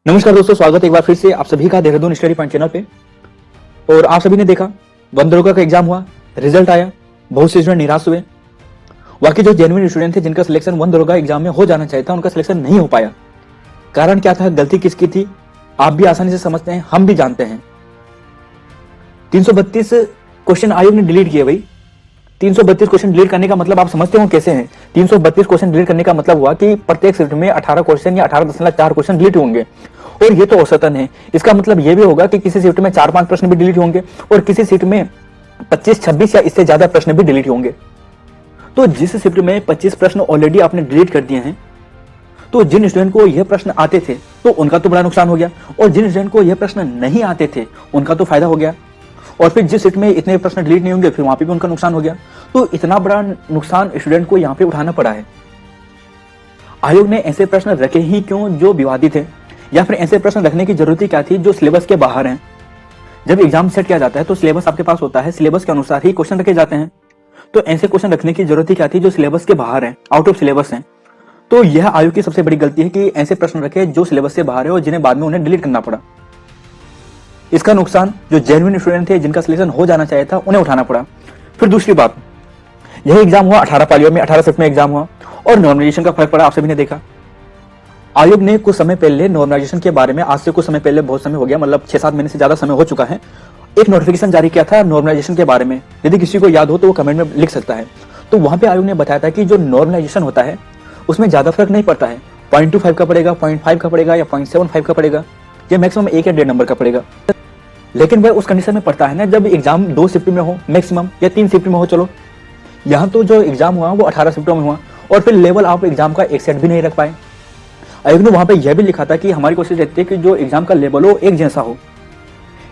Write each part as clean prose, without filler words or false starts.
नमस्कार दोस्तों, स्वागत है एक बार फिर से आप सभी का देहरादून स्टडी पॉइंट चैनल पे। और आप सभी ने देखा वन दरोगा का एग्जाम हुआ, रिजल्ट आया, बहुत से स्टूडेंट निराश हुए। बाकी जो जेन्युइन स्टूडेंट थे जिनका सिलेक्शन वन दरोगा एग्जाम में हो जाना चाहिए था, उनका सिलेक्शन नहीं हो पाया। कारण क्या था, गलती किसकी थी, आप भी आसानी से समझते हैं, हम भी जानते हैं। 332 क्वेश्चन आयोग ने डिलीट किए भाई। 332 क्वेश्चन डिलीट करने का मतलब आप समझते हो कैसे हैं। 332 क्वेश्चन डिलीट करने का मतलब हुआ कि प्रत्येक शिफ्ट में 18 क्वेश्चन या 18.4 क्वेश्चन डिलीट होंगे, और ये तो औसतन है। इसका मतलब ये भी होगा कि किसी शिफ्ट में 4-5 प्रश्न भी डिलीट होंगे और किसी शिफ्ट में 25-26 या इससे ज्यादा प्रश्न भी डिलीट होंगे। तो जिस शिफ्ट में 25 प्रश्न ऑलरेडी आपने डिलीट कर दिए हैं, तो जिन स्टूडेंट को यह प्रश्न आते थे तो उनका तो बड़ा नुकसान हो गया, और जिन स्टूडेंट को यह प्रश्न नहीं आते थे उनका तो फायदा हो गया। और फिर जिस शिफ्ट में इतने प्रश्न डिलीट नहीं होंगे, फिर वहां पे भी उनका नुकसान हो गया। तो इतना बड़ा नुकसान स्टूडेंट को यहाँ पे उठाना पड़ा है। आयोग ने ऐसे प्रश्न रखे ही क्यों जो विवादित है, या फिर ऐसे प्रश्न रखने की जरूरत ही क्या थी जो सिलेबस के बाहर हैं। जब एग्जाम सेट किया जाता है तो सिलेबस आपके पास होता है, सिलेबस के अनुसार ही क्वेश्चन रखे जाते हैं। तो ऐसे क्वेश्चन रखने की जरूरत ही क्या थी जो सिलेबस के बाहर है, आउट ऑफ सिलेबस है। तो यह आयोग की सबसे बड़ी गलती है कि ऐसे प्रश्न रखे जो सिलेबस से बाहर है और जिन्हें बाद में उन्हें डिलीट करना पड़ा। इसका नुकसान जो जेन्युइन स्टूडेंट थे जिनका सिलेक्शन हो जाना चाहिए था उन्हें उठाना पड़ा। फिर दूसरी बात, यह एग्जाम हुआ 18 पालियों में, 18 शिफ्ट में एग्जाम हुआ और नॉर्मलाइजेशन का फर्क पड़ा, आप सभी ने देखा। आयोग ने कुछ समय पहले नॉर्मलाइजेशन के बारे में, आज से कुछ समय पहले, बहुत समय हो गया, मतलब 6-7 महीने से ज्यादा समय हो चुका है, एक नोटिफिकेशन जारी किया था नॉर्मलाइजेशन के बारे में। यदि किसी को याद हो तो वो कमेंट में लिख सकता है। तो वहां पे आयोग ने बताया था कि जो नॉर्मलाइजेशन होता है उसमें ज्यादा फर्क नहीं पड़ता है, 0.25 का पड़ेगा, 0.5 का पड़ेगा या 0.75 का पड़ेगा, या मैक्सिमम 1 या 1.5 नंबर का पड़ेगा। लेकिन वह उस कंडीशन में पड़ता है ना जब एग्जाम 2 शिफ्ट में हो मैक्सिमम, या 3 शिफ्ट में हो। चलो यहाँ तो जो एग्जाम हुआ वो 18 शिफ्टों में हुआ, और फिर लेवल आप एग्जाम का एक सेट भी नहीं रख पाए। आयोग ने वहां पे यह भी लिखा था कि हमारी कोशिश रहती है कि जो एग्जाम का लेवल हो एक जैसा हो।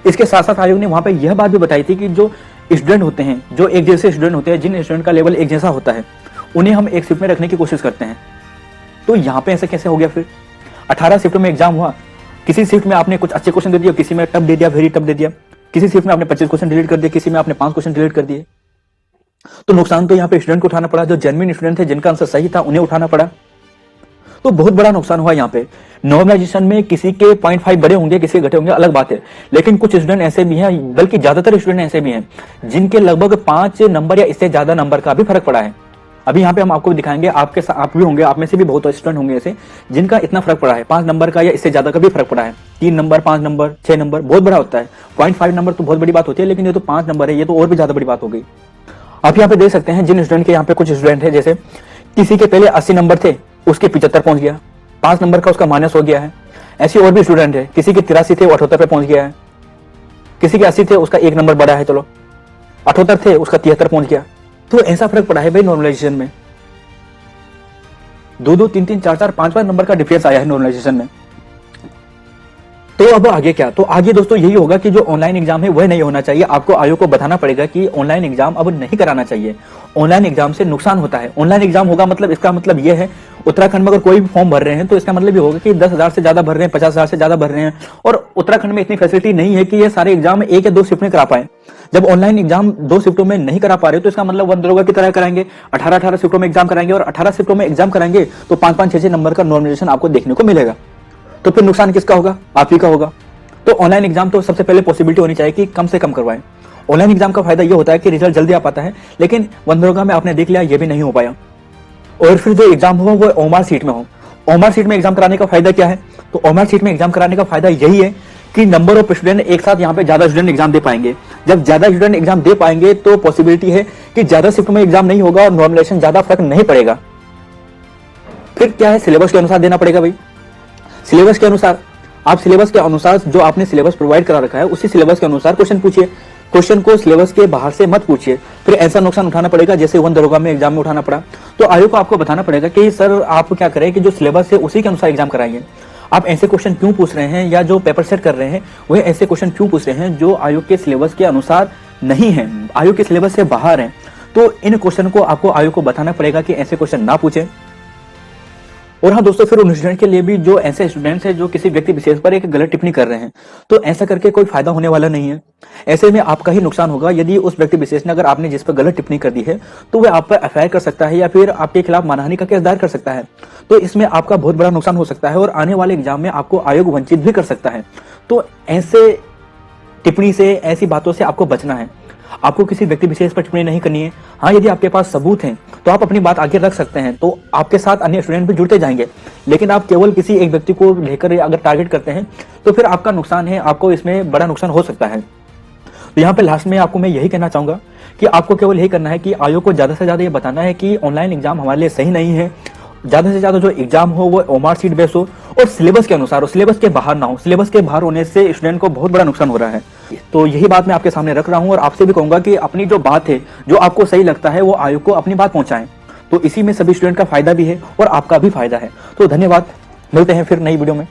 इसके साथ साथ आयोग ने वहां पे यह बात भी बताई थी कि जो स्टूडेंट होते हैं, जो एक जैसे स्टूडेंट होते हैं, जिन स्टूडेंट का लेवल एक जैसा होता है, उन्हें हम एक शिफ्ट में रखने की कोशिश करते हैं। तो यहाँ पे ऐसा कैसे हो गया? फिर 18 शिफ्ट में एग्जाम हुआ, किसी शिफ्ट में आपने कुछ अच्छे क्वेश्चन दे दिया, किसी में टफ दे दिया, वेरी टफ दे दिया, किसी शिफ्ट में आपने 25 क्वेश्चन डिलीट कर दिए, किसी में आपने 5 क्वेश्चन डिलीट कर दिए। तो नुकसान तो यहाँ पे स्टूडेंट को उठाना पड़ा, जो जेन्युइन स्टूडेंट थे जिनका आंसर सही था उन्हें उठाना पड़ा। तो बहुत बड़ा नुकसान हुआ यहाँ पे। नॉर्मलाइजेशन में किसी के 0.5 बड़े होंगे, किसी के घटे होंगे, अलग बात है, लेकिन कुछ स्टूडेंट ऐसे भी हैं, बल्कि ज्यादातर स्टूडेंट ऐसे भी हैं जिनके लगभग 5 नंबर या इससे ज्यादा नंबर का भी फर्क पड़ा है। अभी यहाँ पे हम आपको दिखाएंगे, आपके साथ आप भी होंगे, आप में से भी बहुत स्टूडेंट होंगे ऐसे जिनका इतना फर्क पड़ा है, 5 नंबर का या इससे ज्यादा का भी फर्क पड़ा है। 3 नंबर, 5 नंबर, 6 नंबर बहुत बड़ा होता है। 0.5 नंबर तो बहुत बड़ी बात होती है, लेकिन ये तो 5 नंबर है, ये तो और भी ज्यादा बड़ी बात हो गई। आप यहाँ पे देख सकते हैं जिन स्टूडेंट के, यहाँ पे कुछ स्टूडेंट है जैसे किसी के पहले 80 नंबर थे, उसके 75 पहुंच गया, 5 नंबर का उसका माइनस हो गया है। ऐसे और भी स्टूडेंट है, किसी के 83 थे वो 78 पे पहुंच गया है, किसी के 80 थे उसका 1 नंबर बढ़ा है, चलो 78 थे उसका 73 पहुंच गया। तो ऐसा फर्क पड़ा है भाई नॉर्मलाइजेशन में, 2-2, 3-3, 4-4, 5-5 नंबर का डिफरेंस आया है नॉर्मलाइजेशन में। तो अब आगे क्या? तो आगे दोस्तों यही होगा कि जो ऑनलाइन एग्जाम है वह नहीं होना चाहिए। आपको आयोग को बताना पड़ेगा कि ऑनलाइन एग्जाम अब नहीं कराना चाहिए। ऑनलाइन एग्जाम से नुकसान होता है। ऑनलाइन एग्जाम होगा मतलब इसका मतलब यह है, उत्तराखंड में अगर कोई भी फॉर्म भर रहे हैं तो इसका मतलब ये होगा कि 10,000 से ज्यादा भर रहे हैं, 50,000 से ज्यादा भर रहे हैं, और उत्तराखंड में इतनी फैसिलिटी नहीं है कि ये सारे एग्जाम 1 या 2 शिफ्ट में करा पाए। जब ऑनलाइन एग्जाम 2 शिफ्टों में नहीं करा पा रहे तो इसका मतलब वन दरोगा की तरह कराएंगे, 18-18 शिफ्टों में एग्जाम कराएंगे, और 18 शिफ्टों में एग्जाम कराएंगे तो 5-5, 6-6 नंबर का नॉर्मलाइजेशन आपको देखने को मिलेगा। तो फिर नुकसान किसका होगा? आप ही का होगा। तो ऑनलाइन एग्जाम तो सबसे पहले पॉसिबिलिटी होनी चाहिए कि कम से कम करवाएं। ऑनलाइन एग्जाम का फायदा ये होता है कि रिजल्ट जल्दी आ पाता है, लेकिन वन दरोगा में आपने देख लिया ये भी नहीं हो पाया। और फिर जो एग्जाम हुआ वो ओमार सीट में हो। ओमार सीट में एग्जाम कराने का फायदा क्या है? तो ओमार सीट में एग्जाम कराने का फायदा यही है कि नंबर ऑफ स्टूडेंट एक साथ यहाँ पे ज्यादा स्टूडेंट एग्जाम दे पाएंगे। जब ज्यादा स्टूडेंट एग्जाम दे पाएंगे तो पॉसिबिलिटी है कि ज्यादा शिफ्ट में एग्जाम नहीं होगा और नॉर्मलाइजेशन ज्यादा फर्क नहीं पड़ेगा। फिर क्या है, सिलेबस के अनुसार देना पड़ेगा भाई। सिलेबस के अनुसार, आप सिलेबस के अनुसार जो आपने सिलेबस प्रोवाइड करा रखा है उसी सिलेबस के अनुसार क्वेश्चन पूछिए। क्वेश्चन को सिलेबस के बाहर से मत पूछिए, फिर ऐसा नुकसान उठाना पड़ेगा जैसे वन दरोगा में एग्जाम में उठाना पड़ा। तो आयोग को आपको बताना पड़ेगा कि सर आप क्या करें कि जो सिलेबस है उसी के अनुसार एग्जाम कराएंगे। आप ऐसे क्वेश्चन क्यों पूछ रहे हैं, या जो पेपर सेट कर रहे हैं वह ऐसे क्वेश्चन क्यों पूछ रहे हैं जो आयोग के सिलेबस के अनुसार नहीं है, आयोग के सिलेबस से बाहर है। तो इन क्वेश्चन को आपको आयोग को बताना पड़ेगा कि ऐसे क्वेश्चन ना पूछें। और हाँ दोस्तों, फिर उन स्टूडेंट के लिए भी जो ऐसे स्टूडेंट्स हैं जो किसी व्यक्ति विशेष पर एक गलत टिप्पणी कर रहे हैं, तो ऐसा करके कोई फायदा होने वाला नहीं है। ऐसे में आपका ही नुकसान होगा। यदि उस व्यक्ति विशेष ने, अगर आपने जिस पर गलत टिप्पणी कर दी है, तो वह आप पर एफआईआर कर सकता है या फिर आपके खिलाफ मानहानि का केस दायर कर सकता है। तो इसमें आपका बहुत बड़ा नुकसान हो सकता है और आने वाले एग्जाम में आपको आयोग वंचित भी कर सकता है। तो ऐसे टिप्पणी से, ऐसी बातों से आपको बचना है। आपको किसी व्यक्ति विशेष पर टिप्पणी नहीं करनी है। हाँ, यदि आपके पास सबूत हैं तो आप अपनी बात आगे रख सकते हैं, तो आपके साथ अन्य स्टूडेंट भी जुड़ते जाएंगे। लेकिन आप केवल किसी एक व्यक्ति को लेकर अगर टारगेट करते हैं तो फिर आपका नुकसान है, आपको इसमें बड़ा नुकसान हो सकता है। तो यहाँ पे लास्ट में आपको मैं यही कहना चाहूंगा कि आपको केवल यही करना है कि आयोग को ज्यादा से ज्यादा ये बताना है कि ऑनलाइन एग्जाम हमारे लिए सही नहीं है। ज्यादा से ज्यादा जो एग्जाम हो वो ओमार सीट बेस हो और सिलेबस के अनुसार हो, सिलेबस के बाहर ना हो। सिलेबस के बाहर होने से स्टूडेंट को बहुत बड़ा नुकसान हो रहा है। तो यही बात मैं आपके सामने रख रहा हूं और आपसे भी कहूंगा कि अपनी जो बात है, जो आपको सही लगता है, वो आयोग को अपनी बात पहुंचाएं। तो इसी में सभी स्टूडेंट का फायदा भी है और आपका भी फायदा है। तो धन्यवाद, मिलते हैं फिर नई वीडियो में।